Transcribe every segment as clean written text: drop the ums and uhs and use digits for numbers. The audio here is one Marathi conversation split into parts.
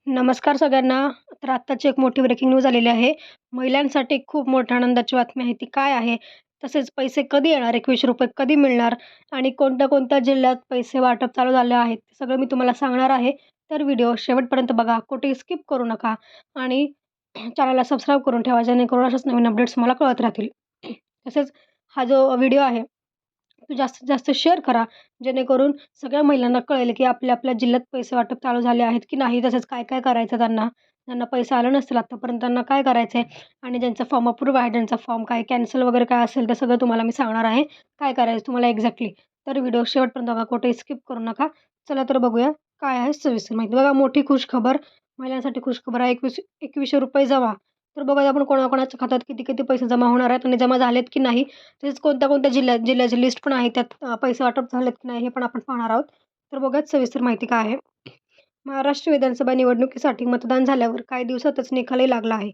नमस्कार सगळ्यांना. तर आत्ताची एक मोठी ब्रेकिंग न्यूज आलेली आहे. महिलांसाठी खूप मोठ्या आनंदाची बातमी आहे. ती काय आहे? तसेच पैसे कधी येणार? ₹21 कधी मिळणार? आणि कोणत्या-कोणत्या जिल्ह्यात पैसे वाटप चालू झाले आहेत? ते सगळं मी तुम्हाला सांगणार आहे. तर व्हिडिओ शेवटपर्यंत बघा. कुठेही स्किप करू नका आणि चॅनलला सबस्क्राईब करून ठेवा, जेणेकरून अशाच नवीन अपडेट्स मला कळत राहतील. तसेच हा जो व्हिडिओ आहे तो जास्तीत जास्त शेअर करा, जेणेकरून सगळ्या महिलांना कळेल, की आपल्या आपल्या जिल्ह्यात पैसे वाटप चालू झाले आहेत की नाही. तसंच काय-काय करायचं त्यांना, ज्यांना पैसे आले नसतील आत्तापर्यंत त्यांना काय करायचं आहे आणि ज्यांचा फॉर्म अप्रूव्ह आहे, ज्यांचा फॉर्म काय कॅन्सल वगैरे काय असेल, ते सगळं तुम्हाला मी सांगणार आहे. काय करायचं तुम्हाला एक्झॅक्टली. तर व्हिडिओ शेवटपर्यंत बघा, कुठेही स्किप करू नका. चला तर बघूया काय आहे सविस्तर माहिती. बघा, मोठी खुशखबर, महिलांसाठी खुशखबर आहे. ₹21 जमा. तर बघूया आपण कोणाकोणाच्या खात्यात किती-किती पैसे जमा होणार आहेत आणि जमा झालेत की नाही. तसेच कोणत्या-कोणत्या जिल्ह्याची लिस्ट पण आहे. त्यात पैसे वाटप झालेत की नाही हे पण आपण पाहणार आहोत. तर बघूयात सविस्तर माहिती काय आहे. महाराष्ट्र विधानसभा निवडणुकीसाठी मतदान झाल्यावर काही दिवसातच निकालही लागला आहे.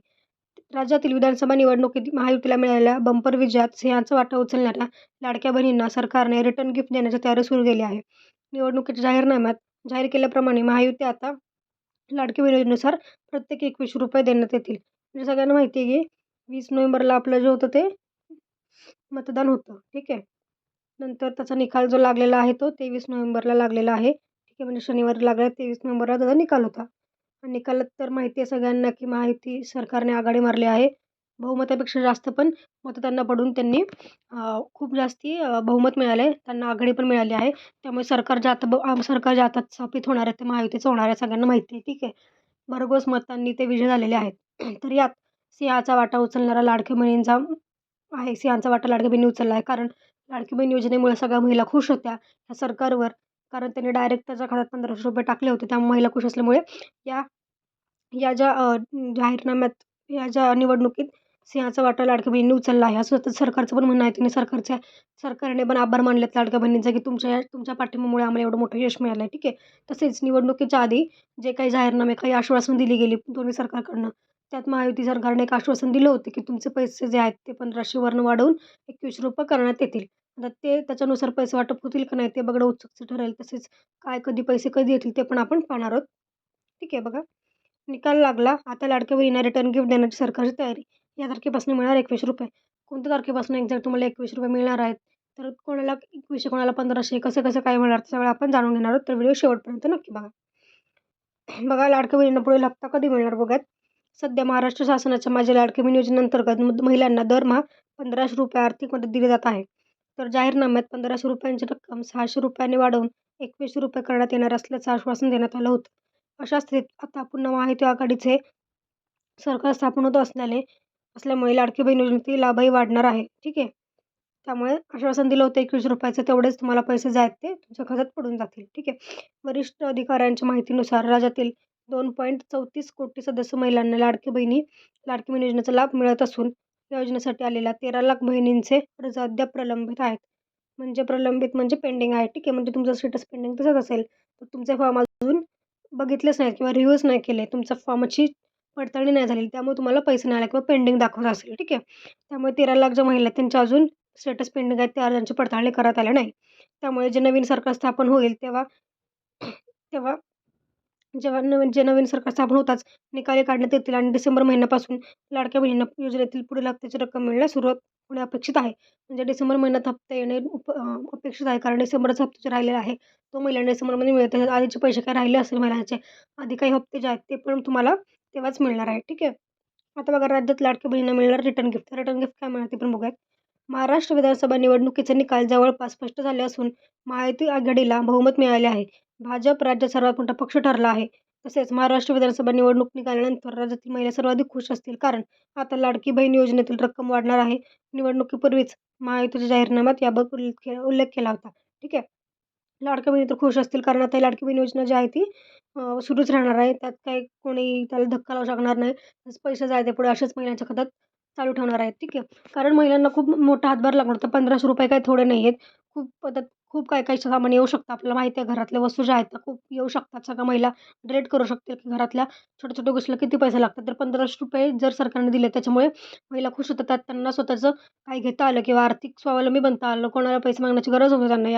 राज्यातील विधानसभा निवडणुकीत महायुतीला मिळालेल्या बंपर विजयात सिंहाचा वाटा उचलणाऱ्या लाडक्या बहिणींना सरकारने रिटर्न गिफ्ट देण्याची तयारी सुरू केली आहे. निवडणुकीच्या जाहीरनाम्यात जाहीर केल्याप्रमाणे महायुती आता लाडकी बहीण योजनेनुसार प्रत्येकी ₹21 देण्यात येतील. म्हणजे सगळ्यांना माहिती आहे की 20 नोव्हेंबरला आपलं जे होतं ते मतदान होतं. ठीक आहे. नंतर त्याचा निकाल जो लागलेला आहे तो 23 नोव्हेंबरला लागलेला आहे. ठीक आहे. म्हणजे शनिवारी लागला, 23 नोव्हेंबरला त्याचा निकाल होता. आणि निकालात तर माहिती आहे सगळ्यांना की महायुती सरकारने आघाडी मारली आहे. बहुमतापेक्षा जास्त पण मतं त्यांना पडून त्यांनी खूप जास्ती बहुमत मिळालं त्यांना आघाडी पण मिळाली आहे. त्यामुळे सरकार जे आता स्थापित होणार आहे ते महायुतीचं होणार आहे, सगळ्यांना माहिती आहे. ठीक आहे. भरघोस मतांनी ते विजयी झालेले आहेत. तर यात सिंहाचा वाटा उचलणारा लाडक्या बहिणींचा आहे. सिंहाचा वाटा लाडक्या बहिणींनी उचलला आहे. कारण लाडकी बहीण योजनेमुळे सगळ्या महिला खुश होत्या ह्या सरकारवर. कारण त्यांनी डायरेक्ट त्याच्या खात्यात ₹1500 टाकले होते. त्यामुळे महिला खुश असल्यामुळे या या ज्या जाहीरनाम्यात या ज्या निवडणुकीत सिंहाचा वाटा लाडक्या बहिणींनी उचलला आहे, असं तर सरकारचं पण म्हणणं आहे. त्यांनी सरकारने पण आभार मानलेत लाडक्या बहिणींचा, की तुमच्या पाठिंब्यामुळे आम्हाला एवढं मोठं यश मिळालं आहे. ठीक आहे. तसेच निवडणुकीच्या आधी जे काही जाहीरनामे, काही आश्वासन दिली गेली दोन्ही सरकारकडनं, त्यात महायुती सरकारने एक आश्वासन दिलं होतं, की तुमचे पैसे जे आहेत ते 1500 वरनं वाढवून ₹21 करण्यात येतील. आता ते त्याच्यानुसार पैसे वाटप होतील का नाही ते बघणं उत्सुकचं ठरेल. तसेच पैसे कधी येतील ते पण आपण पाहणार आहोत. ठीक आहे. बघा, निकाल लागला. आता लाडक्या बहिणींना रिटर्न गिफ्ट देण्याची सरकारची तयारी. या तारखेपासून मिळणार ₹21. कोणत्या तारखेपासून एक्झॅक्ट तुम्हाला ₹21 मिळणार आहेत? तर कोणाला 2100, कोणाला 1500, कसं-कसं काय मिळणार ते सगळं आपण जाणून घेणार आहोत. तर व्हिडिओ शेवटपर्यंत नक्की बघा. बघा, लाडक्या बहिणींना पुढील हप्ता कधी मिळणार बघूयात. सध्या महाराष्ट्र शासनाच्या माझ्या लाडकी बहीण योजनेअंतर्गत महिलांना दरमहा ₹1500 आर्थिक मदत दिली जात आहे. तर जाहीरनाम्यात ₹1500ची रक्कम ₹600 ने वाढवून ₹21 करण्यात येणार असल्याचं आश्वासन देण्यात आलं होतं. अशा स्थितीत आता पुन्हा महायुती आघाडीचे सरकार स्थापन होत असल्यामुळे लाडकी बहीण योजनेतील लाभही वाढणार आहे. ठीक आहे. त्यामुळे आश्वासन दिलं होतं ₹21 तेवढेच तुम्हाला पैसे जे आहेत ते तुमच्या खात्यात पडून जातील. ठीक आहे. वरिष्ठ अधिकाऱ्यांच्या माहितीनुसार राज्यातील 2.34 कोटी सदस्य महिलांना लाडकी बहीण योजनेचा लाभ मिळत असून या योजनेसाठी आलेल्या 13 लाख बहिणींचे अर्ज अद्याप प्रलंबित आहेत. म्हणजे प्रलंबित म्हणजे पेंडिंग आहे. ठीक आहे. म्हणजे तुमचं स्टेटस पेंडिंग तसंच असेल तर तुमचे फॉर्म अजून बघितलेच नाहीत किंवा रिव्ह्यूच नाही केले. तुमच्या फॉर्मची पडताळणी नाही झालेली. त्यामुळे तुम्हाला पैसे नाही आले किंवा पेंडिंग दाखवत असेल. ठीक आहे. त्यामुळे 13 लाख ज्या महिला आहेत त्यांच्या अजून स्टेटस पेंडिंग आहेत, त्या अर्जांची पडताळणी करण्यात आली नाही. त्यामुळे जे नवीन सरकार स्थापन होईल तेव्हा तेव्हा जेव्हा नवीन सरकार स्थापन होताच निकाली काढण्यात येतील आणि डिसेंबर महिन्यापासून लाडक्या बहिणींना योजनेतील पुढील हप्त्याची रक्कम मिळण्यास सुरुवात होणे अपेक्षित आहे. म्हणजे डिसेंबर महिन्यात हप्ते येणे अपेक्षित आहे. कारण डिसेंबरचा हप्ता जो राहिलेला आहे तो महिलांना डिसेंबरमध्ये मिळतो. आधीचे पैसे काय राहिले असेल महिलांचे, आधी काही हप्ते जे आहेत ते पण तुम्हाला तेव्हाच मिळणार आहे. ठीक आहे. आता बघा, राज्यात लाडक्या बहिणींना मिळणार रिटर्न गिफ्ट. रिटर्न गिफ्ट काय मिळणार ते पण बघूयात. महाराष्ट्र विधानसभा निवडणुकीचे निकाल जवळपास स्पष्ट झाले असून महायुती आघाडीला बहुमत मिळाले आहे. भाजप राज्यात सर्वात मोठा पक्ष ठरला आहे. तसेच महाराष्ट्र विधानसभा निवडणूक निघाल्यानंतर राज्यातील महिला सर्वाधिक खुश असतील, कारण आता लाडकी बहीण योजनेतील रक्कम वाढणार आहे. निवडणुकीपूर्वीच महायुतीच्या जाहीरनाम्यात याबाबत उल्लेख केला होता. ठीक आहे. लाडक्या बहिणी तर खुश असतील, कारण आता ही लाडकी बहीण योजना जी आहे ती सुरूच राहणार आहे. त्यात काही कोणी त्याला धक्का लावू शकणार नाही. पैसे जे आहेत ते पुढे अशाच महिलांच्या खात्यात चालू ठेवणार आहेत. ठीक आहे. कारण महिलांना खूप मोठा हातभार लागणार होता. ₹1500 काही थोडे नाही आहेत. खूप काही सामान येऊ शकतं. आपल्याला माहिती आहे घरातल्या वस्तू ज्या आहेत त्या खूप येऊ शकतात. सगळ्या महिला रेट करू शकतील, की घरातल्या छोट्या-छोट्या गोष्टीला किती पैसे लागतात. तर ₹1500 जर सरकारने दिले त्याच्यामुळे महिला खुश होतात. त्यात त्यांना स्वतःचं काही घेता आलं किंवा आर्थिक स्वावलंबी बनता आलं. कोणाला पैसे मागण्याची गरज होती त्यांना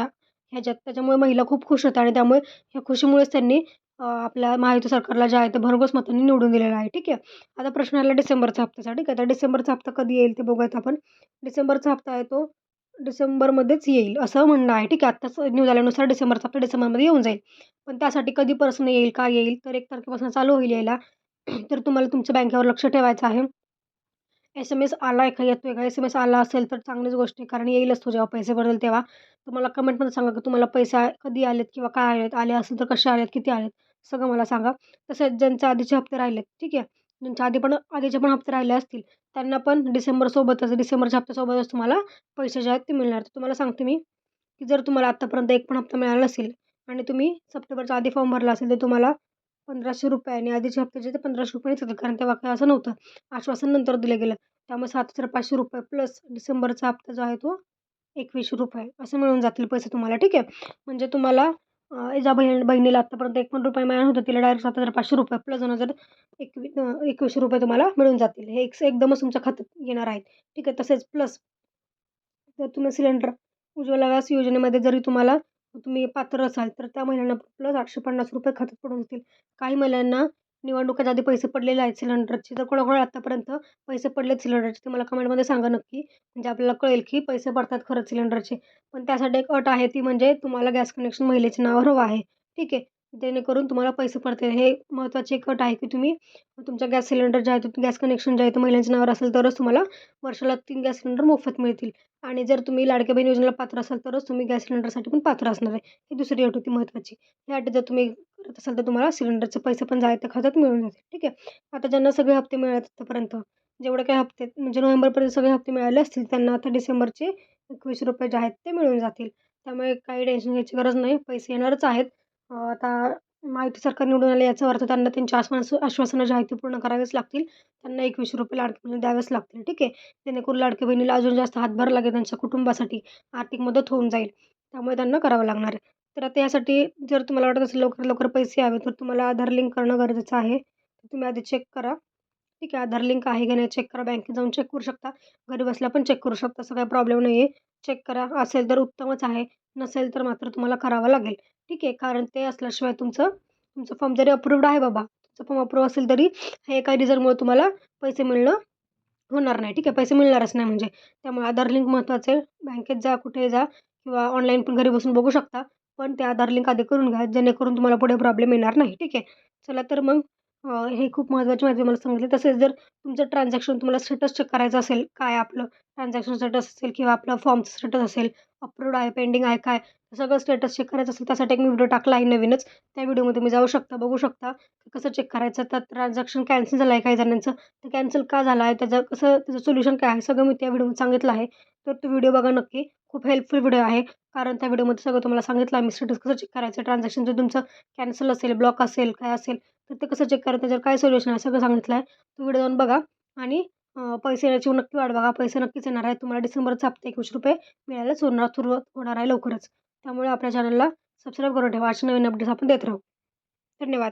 ह्याच्यात. त्याच्यामुळे महिला खूप खुश होत्या आणि त्यामुळे ह्या खुशीमुळेच त्यांनी आपल्या महायुती सरकारला जे आहे ते भरघोस मतांनी निवडून दिलेलं आहे. ठीक आहे. आता प्रश्न आला डिसेंबरचा हप्त्याचा. ठीक आहे. तर डिसेंबरचा हप्ता कधी येईल ते बघूयात आपण. डिसेंबरचा हप्ता आहे तो डिसेंबरमध्येच येईल असं म्हणणं आहे. ठीक आहे. आत्ताच न्यूज आल्यानुसार डिसेंबरचा हप्ता डिसेंबरमध्ये येऊन जाईल. पण त्यासाठी कधीपासून येईल, काय येईल? तर 1 तारखेपासून चालू होईल यायला. तर तुम्हाला तुमच्या बँकेवर लक्ष ठेवायचं आहे. एस-एम-एस आलाय का, येतोय का? एस-एम-एस आला असेल तर चांगलीच गोष्ट आहे, कारण येईलच तो जेव्हा पैसे भरेल तेव्हा. तुम्हाला कमेंटमध्ये सांगा की तुम्हाला पैसे कधी आलेत किंवा काय आलेत? आले असेल तर कसे आलेत? किती आलेत? सगळं मला सांगा. तसेच ज्यांचे आधीचे हप्ते राहिलेत, ठीक आहे. ज्यांच्या आधीचे पण हप्ते राहिले असतील, त्यांना पण डिसेंबरच्या हप्त्यासोबतच तुम्हाला पैसे जे आहेत ते मिळणार. तर तुम्हाला सांगते मी, की जर तुम्हाला आत्तापर्यंत एक पण हप्ता मिळाला नसेल आणि तुम्ही सप्टेंबरच्या आधी फॉर्म भरला असेल, तर तुम्हाला ₹1,500 आणि आधीचे हप्ते जे ते ₹1,500च होते. कारण तेव्हा काय असं नव्हतं. आश्वासन नंतर दिलं गेलं. त्यामुळे ₹7,500 प्लस डिसेंबरचा हप्ता जो आहे तो ₹2,120 असे मिळून जातील पैसे तुम्हाला. ठीक आहे. म्हणजे तुम्हाला ज्या बहिणीला आत्तापर्यंत ₹1 पण मिळाला नव्हता, तिला डायरेक्ट ₹7,500 प्लस ₹21,000 तुम्हाला मिळून जातील. हे एकदमच तुमच्या खात्यात येणार आहेत. ठीक आहे. तसेच प्लस जर तुम्ही सिलेंडर उज्ज्वला व्यास योजनेमध्ये जरी तुम्ही पात्र असाल, तर त्या महिलांना प्लस ₹850 खात्यात पडून जातील. काही महिलांना निवडणुकीच्या आधी पैसे पडलेले आहेत सिलेंडरचे. तर कोणाकोणाला आत्तापर्यंत पैसे पडलेत सिलेंडरचे ते मला कमेंटमध्ये सांगा नक्की. म्हणजे आपल्याला कळेल की पैसे पडतात खरंच सिलेंडरचे. पण त्यासाठी एक अट आहे, ती म्हणजे तुम्हाला गॅस कनेक्शन महिलेच्या नावावर हवं आहे. ठीक आहे. जेणेकरून तुम्हाला पैसे पडतील. हे महत्त्वाची एक अट आहे, की तुम्ही तुमचा गॅस सिलेंडर जे आहे, तो गॅस कनेक्शन जे आहे, ते महिलांच्या नावावर असेल तरच तुम्हाला वर्षाला 3 गॅस सिलेंडर मोफत मिळतील. आणि जर तुम्ही लाडक्या बहीण योजनेला पात्र असाल, तरच तुम्ही गॅस सिलेंडरसाठी पण पात्र असणार आहे. ही दुसरी अट होती महत्त्वाची. ही अट जर तुम्ही करत असाल, तर तुम्हाला सिलेंडरचे पैसे पण जे आहेत ते खात्यात मिळून जातील. ठीक आहे. आता ज्यांना सगळे हप्ते मिळालेत आतापर्यंत, जेवढे काही हप्ते म्हणजे नोव्हेंबरपर्यंत सगळे हप्ते मिळाले असतील, त्यांना आता डिसेंबरचे ₹21 जे आहेत ते मिळून जातील. त्यामुळे काही टेन्शन घ्यायची गरज नाही. पैसे येणारच आहेत. आता महायुती सरकार निवडून आले याचा अर्थ त्यांना त्यांची आश्वासनं जी आहेत ती पूर्ण करावीच लागतील. त्यांना ₹21 लाडकी बहिणीला द्यावेच लागतील. ठीक आहे. जेणेकरून लाडक्या बहिणीला अजून जास्त हातभार लागेल त्यांच्या कुटुंबासाठी, आर्थिक मदत होऊन जाईल. त्यामुळे त्यांना करावं लागणार आहे. तर आता यासाठी जर तुम्हाला वाटत असेल लवकरात लवकर पैसे यावे, तर तुम्हाला आधार लिंक करणं गरजेचं आहे. तर तुम्ही आधी चेक करा. ठीक आहे. आधार लिंक आहे की नाही चेक करा. बँकेत जाऊन चेक करू शकता. घरी बसल्या पण चेक करू शकता. असा काही प्रॉब्लेम नाही आहे. चेक करा. असेल तर उत्तमच आहे. नसेल तर मात्र तुम्हाला करावं लागेल. ठीक आहे. कारण ते असल्याशिवाय तुमचा फॉर्म जरी अप्रूव्ड आहे बाबा, तुमचा फॉर्म अप्रूव्ह असेल तरी हे एका रिझनमुळे तुम्हाला पैसे मिळणं होणार नाही. ठीक आहे. पैसे मिळणारच नाही म्हणजे. त्यामुळे आधार लिंक महत्त्वाचं आहे. बँकेत जा, कुठेही जा किंवा ऑनलाईन पण घरी बसून बघू शकता. पण ते आधार लिंक आधी करून घ्या, जेणेकरून तुम्हाला पुढे प्रॉब्लेम येणार नाही. ठीक आहे. चला तर मग हे खूप महत्त्वाची माहिती मला सांगितली. तसेच जर तुमचं ट्रान्झॅक्शन तुम्हाला स्टेटस चेक करायचं असेल, काय आपलं ट्रान्झॅक्शन स्टेटस असेल किंवा आपलं फॉर्मचं स्टेटस असेल, अप्रूव्ड आहे, पेंडिंग आहे, काय सगळं स्टेटस चेक करायचं असेल, त्यासाठी एक मी व्हिडिओ टाकला आहे नवीनच. त्या व्हिडिओमध्ये तुम्ही जाऊ शकता, बघू शकता कसं चेक करायचं. तर ट्रान्झॅक्शन कॅन्सल झालं आहे काही जणांचं. ते कॅन्सल का झाला आहे, त्याचं सोल्युशन काय आहे, सगळं मी त्या व्हिडिओमध्ये सांगितलं आहे. तर तो व्हिडिओ बघा नक्की. खूप हेल्पफुल व्हिडिओ आहे. कारण त्या व्हिडिओमध्ये सगळं तुम्हाला सांगितलं आहे मी स्टेटस कसं चेक करायचं, ट्रान्झॅक्शन जर तुमचं कॅन्सल असेल, ब्लॉक असेल, काय असेल, तर ते कसं चेक करायचं, त्याच्यावर काय सोल्युशन आहे, सगळं सांगितलं आहे. तो व्हिडिओ जाऊन बघा आणि पैसे येण्याची नक्की वाट बघा. पैसे नक्कीच येणार आहेत. तुम्हाला डिसेंबरचा हप्ता ₹21 मिळायला सुरुवात होणार आहे लवकरच. त्यामुळे आपल्या चॅनलला सबस्क्राईब करून ठेवा. अशा नवीन अपडेट्स आपण देत राहू. धन्यवाद.